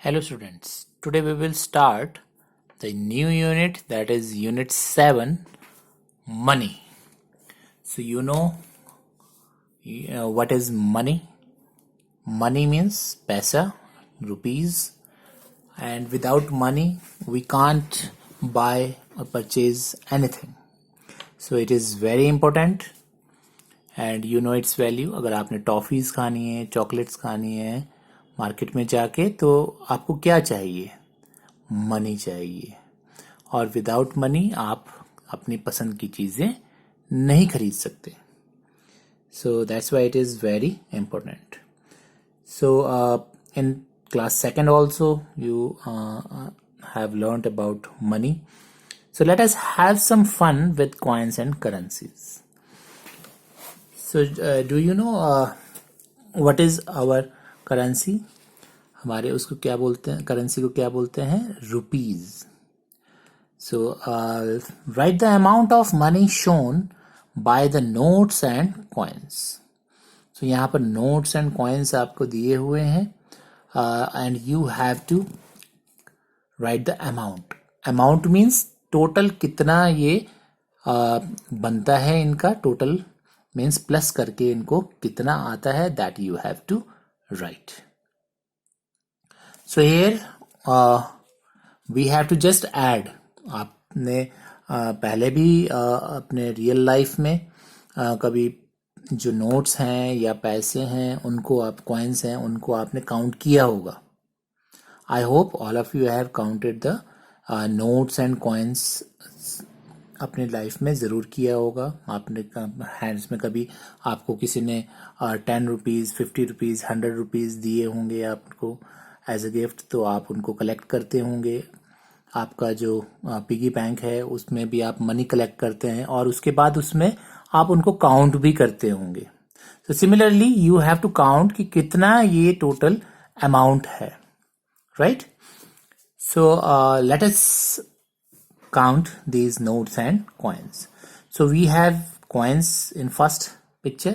Hello students, today we will start the new unit, that is unit 7, money. So you know what is money? Money means paisa, rupees, and without money we can't buy or purchase anything. So it is very important and you know its value. अगर आपने toffees खानी है, chocolates खानी है market में जाके, तो आपको क्या चाहिए? मनी चाहिए, और विदाउट मनी आप अपनी पसंद की चीज़ें नहीं खरीद सकते. So that's why it is very important. So in class second also you have learned about money. So let us have some fun with coins and currencies. So do you know what is our currency? हमारे उसको क्या बोलते हैं, currency को क्या बोलते हैं? Rupees. So write the amount of money shown by the notes and coins. So यहाँ पर नोट्स एंड कॉइन्स आपको दिए हुए हैं and you have to write the amount. Amount means total कितना ये बनता है, इनका टोटल मीन्स प्लस करके इनको कितना आता है, that you have to write. So here we have to just add. आपने पहले भी अपने रियल लाइफ में कभी जो नोट्स हैं या पैसे हैं उनको आप कॉइन्स हैं उनको आपने काउंट किया होगा. I hope all of you have counted the notes and coins. अपने लाइफ में ज़रूर किया होगा. आपने हैंड्स में कभी आपको किसी ने 10 रुपीज़, 50 रुपीज़, 100 रुपीज़ दिए होंगे आपको एज अ गिफ्ट, तो आप उनको कलेक्ट करते होंगे. आपका जो पिगी बैंक है उसमें भी आप मनी कलेक्ट करते हैं और उसके बाद उसमें आप उनको काउंट भी करते होंगे. तो similarly you have to count कि कितना ये टोटल अमाउंट है, right? So let us count these notes and coins. So we have coins in first picture.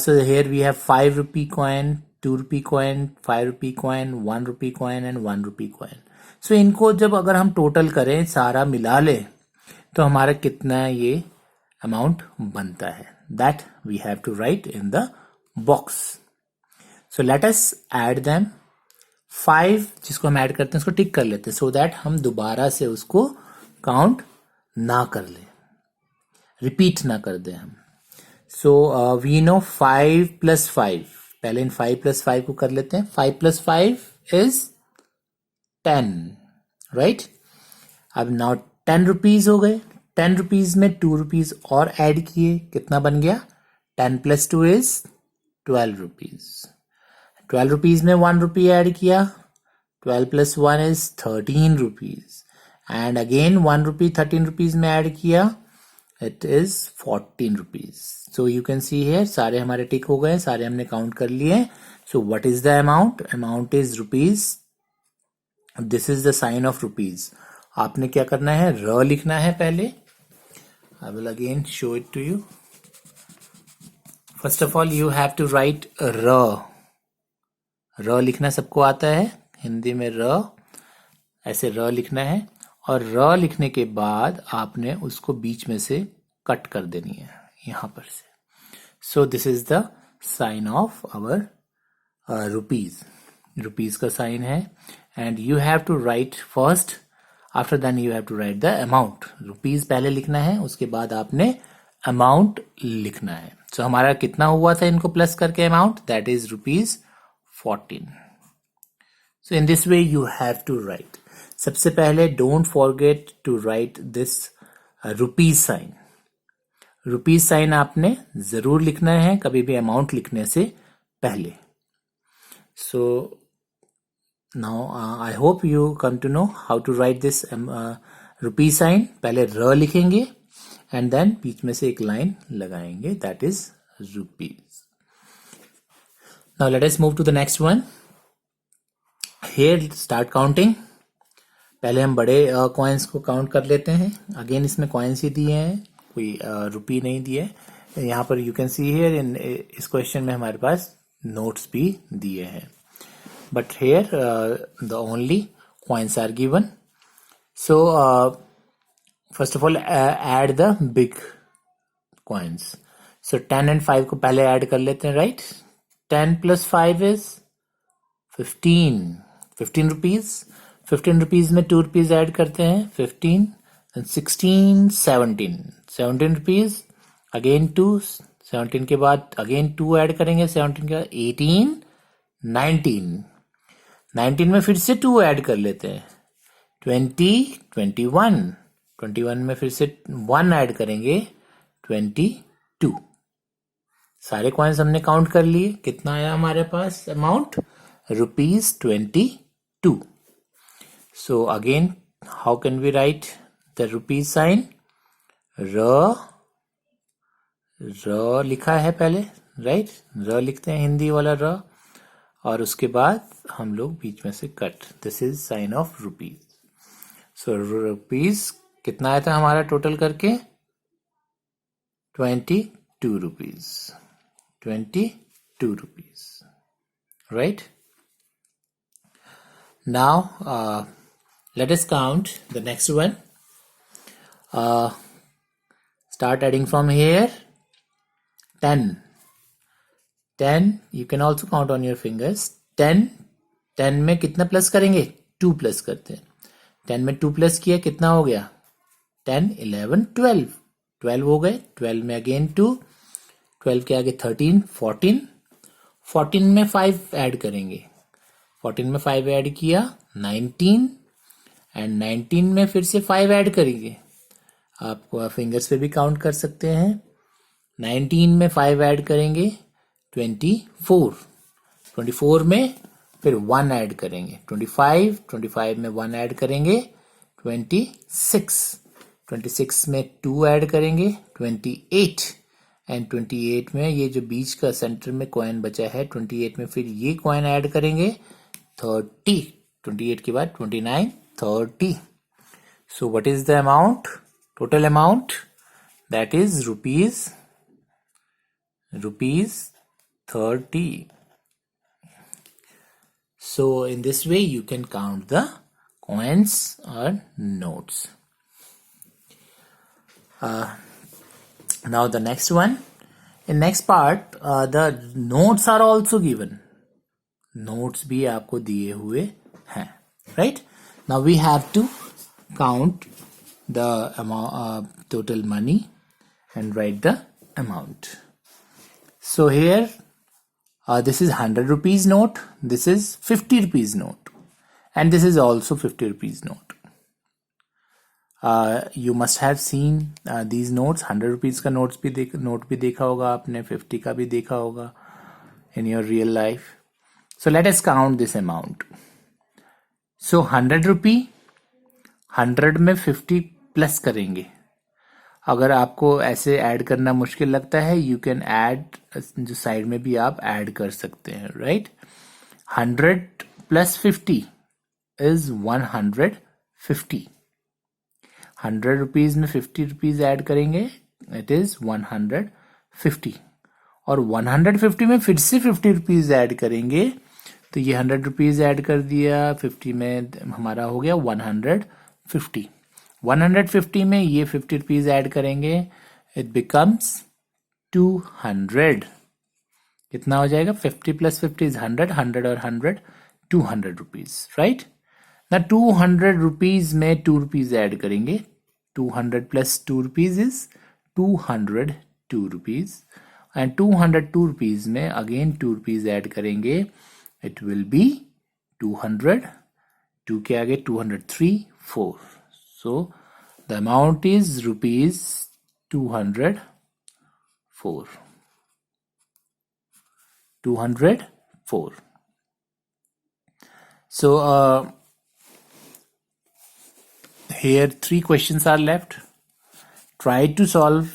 So here we have 5 rupee coin, 2 rupee coin, 5 rupee coin, 1 rupee coin and 1 rupee coin. So इनको जब अगर हम total करें, सारा मिला ले, तो हमारा कितना ये अमाउंट बनता है, that we have to write in the box. So let us add them. 5 जिसको हम ऐड करते हैं उसको टिक कर लेते हैं सो दैट हम दोबारा से उसको काउंट ना कर ले, रिपीट ना कर दे हम. So we know 5 + 5. पहले इन 5 + 5 को कर लेते हैं. 5 + 5 इज 10, राइट? अब नाउ 10 रुपीज हो गए. 10 रुपीज में 2 रुपीज और ऐड किए, कितना बन गया? 10 + 2 इज 12 रुपीज. 12 रुपीज में 1 रुपी ऐड किया, 12 + 1 is 13 rupees. And again 1 rupee 13 rupees में ऐड किया, it is 14 rupees. So you can see here सारे हमारे टिक हो गए, सारे हमने काउंट कर लिए. So what is the amount? Amount is rupees. This is the sign of rupees. आपने क्या करना है? र लिखना है पहले. I will again show it to you. First of all you have to write र. र लिखना सबको आता है, हिंदी में र, ऐसे र लिखना है. और र लिखने के बाद आपने उसको बीच में से कट कर देनी है यहां पर से. So this is the sign of our rupees. Rupees का साइन है. And you have to write first, after then you have to write the amount. Rupees पहले लिखना है, उसके बाद आपने अमाउंट लिखना है. सो हमारा कितना हुआ था इनको प्लस करके amount? That is rupees 14. So in this way you have to write. सबसे पहले don't forget to write this rupees sign. Rupees sign आपने जरूर लिखना है कभी भी अमाउंट लिखने से पहले. So now I hope you come to know how to write this rupees sign. पहले र लिखेंगे एंड देन बीच में से एक लाइन लगाएंगे, that is rupees. Now let us move to the next one. Here start counting. पहले हम बड़े कॉइन्स को काउंट कर लेते हैं. अगेन इसमें कॉइन्स ही दिए हैं, कोई रुपी नहीं दिए. यहाँ पर you can see here in इस क्वेश्चन में हमारे पास नोट्स भी दिए हैं. but here the only coins are given. So first of all add the big coins. So 10 and 5 को पहले ऐड कर लेते हैं, right? 10 plus 5 is 15 rupees. 15 rupees में 2 rupees ऐड करते हैं, 15 and 16 17 rupees, again 2, 17 के बाद again 2 ऐड करेंगे, 17 के बाद 18 19 में फिर से 2 ऐड कर लेते हैं, 20 21 में फिर से 1 ऐड करेंगे, 22. सारे कॉइन्स हमने काउंट कर लिए. कितना आया हमारे पास amount? ₹22. So again how can we write the rupees sign? र लिखा है पहले, राइट? र लिखते हैं, हिंदी वाला र, और उसके बाद हम लोग बीच में से cut. This is sine of rupees. So rupees कितना आया था हमारा टोटल करके? 22 rupees. 22 rupees. Right? Now, let us count the next one. Start adding from here. 10. You can also count on your fingers. 10 में कितना प्लस करेंगे? 2 plus करते हैं. 10 में 2 प्लस किया, कितना हो गया? 10 11 12 हो गए. 12 में अगेन 2, 12 के आगे 13 14 में 5 ऐड करेंगे. 14 में 5 ऐड किया, 19, एंड 19 में फिर से 5 ऐड करेंगे. आप फिंगर्स पे भी काउंट कर सकते हैं. 19 में 5 ऐड करेंगे, 24 में फिर 1 ऐड करेंगे, 25 में 1 ऐड करेंगे, 26 में 2 ऐड करेंगे, 28, एंड 28 में ये जो बीच का सेंटर में कॉइन बचा है, 28 में फिर ये कॉइन ऐड करेंगे, 30. 28 के बाद 29, 30. सो what is the amount? Total amount that is rupees 30. So in this way you can count the coins or notes. Now the next one. In next part, the notes are also given. Notes भी आपको दिए हुए हैं, right? Now we have to count the amount, total money, and write the amount. So here, this is 100 rupees note, this is 50 rupees note, and this is also 50 rupees note. You must have seen these notes. 100 rupees का note भी देखा होगा आपने, 50 का भी देखा होगा in your real life. So let us count this amount. So 100 rupee, 100 में 50 प्लस करेंगे. अगर आपको ऐसे ऐड करना मुश्किल लगता है, यू कैन ऐड, जो साइड में भी आप ऐड कर सकते हैं, राइट? 100 plus 50 is 150. 100 रुपीज में 50 रुपीज ऐड करेंगे, इट इज 150. और 150 में फिर से 50 रुपीज ऐड करेंगे, तो ये 100 रुपीज ऐड कर दिया, 50 में हमारा हो गया 150. 150 में ये 50 रुपीज ऐड करेंगे, इट बिकम्स 200. कितना हो जाएगा? 50 प्लस 50 इज 100, 100 और 100, 200 रुपीज, राइट? ना 200 रुपीज में 2 रुपीज ऐड करेंगे, 200 plus 2 rupees is 202 rupees, and 202 rupees में अगेन 2 रुपीज ऐड करेंगे, इट विल बी 200. 2 के आगे 203, 4. So the amount is rupees 204. 204. So here 3 questions are left. Try to solve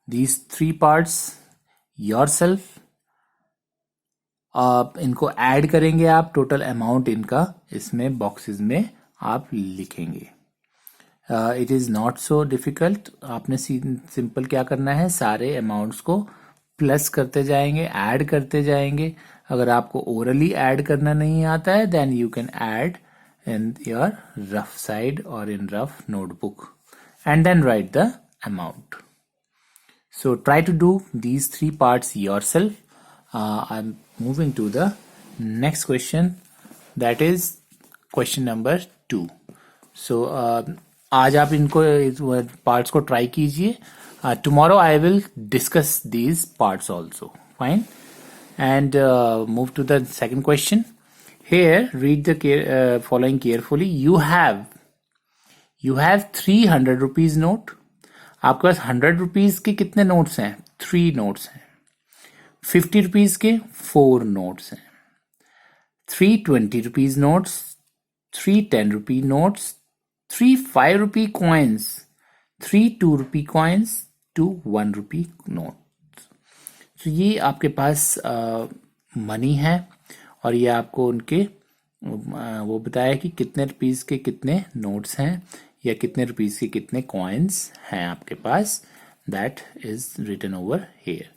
these 3 parts yourself. इनको add करेंगे आप, total amount इनका इसमें boxes में आप लिखेंगे. It is not so difficult. आपने सिंपल क्या करना है, सारे अमाउंट्स को प्लस करते जाएंगे, ऐड करते जाएंगे. अगर आपको ओरली ऐड करना नहीं आता है, then you can add in your rough side और in rough notebook and then write the amount. So try to do these three parts yourself. I'm moving to the next question, that is question number 2. So आज आप इनको parts को try कीजिए. Tomorrow I will discuss these parts also. Fine. And move to the second question. Here read the following carefully. You have 300 rupees note. आपके पास 100 rupees के कितने notes हैं? 3 notes हैं. 50 रुपीज के 4 नोट्स हैं. 3 20 rupees notes, 3 10 rupee notes, 3 5 rupee coins, 3 2 rupee coins, 2 1 rupee notes. तो ये आपके पास मनी है और ये आपको उनके वो बताया कि कितने रुपीज के कितने नोट्स हैं या कितने रुपीज के कितने कॉइन्स हैं आपके पास. That is written over here.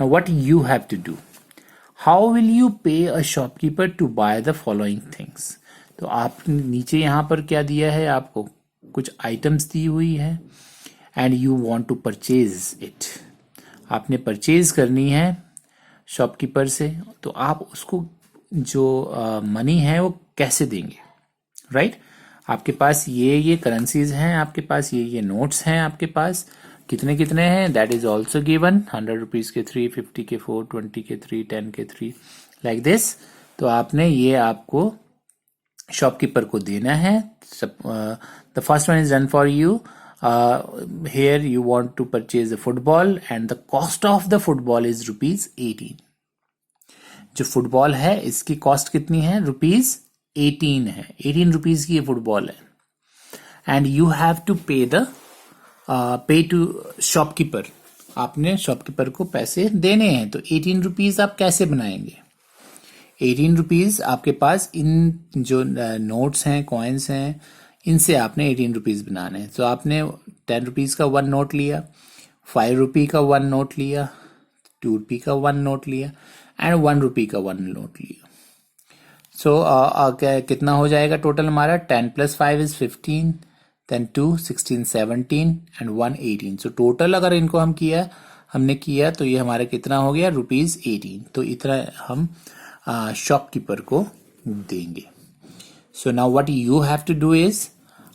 Now what you have to do, how will you pay a shopkeeper to buy the following things. तो आप नीचे यहाँ पर क्या दिया है, आपको कुछ आइटम्स दी हुई है and you want to purchase it. आपने परचेज करनी है शॉपकीपर से, तो आप उसको जो मनी है वो कैसे देंगे, राइट? आपके पास ये करेंसीज हैं, आपके पास ये नोट्स हैं, आपके पास कितने कितने हैं, that is also given. 100 rupees के 3, 50 के 4, 20 के 3, 10 के 3, लाइक दिस. तो आपने ये आपको शॉपकीपर को देना है. The first one is done for you. Here you want to purchase a football and the cost of the football is ₹18. जो फुटबॉल है इसकी कॉस्ट कितनी है, ₹18 है. 18 रुपीज की ये फुटबॉल है. एंड यू हैव टू पे टू शॉपकीपर. आपने शॉपकीपर को पैसे देने हैं. तो 18 रुपीज आप कैसे बनाएंगे? 18 रुपीज आपके पास इन जो नोट्स हैं, कॉइन्स हैं, इनसे आपने 18 रुपीज बनाने हैं. तो आपने 10 रुपीज का 1 नोट लिया, 5 रुपी का 1 नोट लिया, 2 रुपी का 1 नोट लिया एंड 1 रुपी का 1 नोट लिया. सो कितना हो जाएगा टोटल हमारा? 10 + 5 is 15, then 2 16 17 and 1 18. So total अगर इनको हमने किया तो ये हमारा कितना हो गया? ₹18. तो इतना हम शॉपकीपर को देंगे. So now what you have to do is,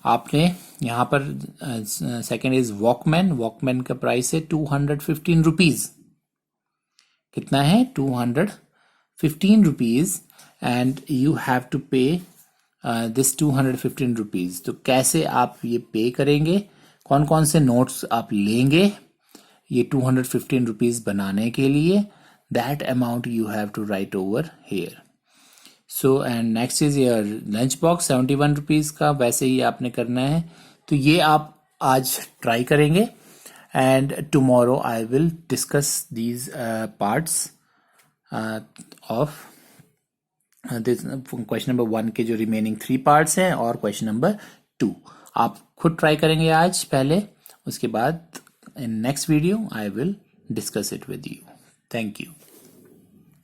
आपने यहाँ पर सेकेंड इज वॉकमैन. वॉकमैन का प्राइस है 215 रुपीज. कितना है? 215 rupees. And you have to pay this 215 rupees. तो कैसे आप ये पे करेंगे, कौन कौन से नोट्स आप लेंगे ये 215 रुपीज बनाने के लिए? That amount you have to write over here. So and next is your lunch box 71 rupees का. वैसे ही आपने करना है. तो ये आप आज ट्राई करेंगे and tomorrow I will discuss these parts of this question number 1 के जो रिमेनिंग 3 पार्ट्स हैं और क्वेश्चन नंबर 2 आप खुद ट्राई करेंगे आज पहले. उसके बाद in next video I will discuss it with you. Thank you.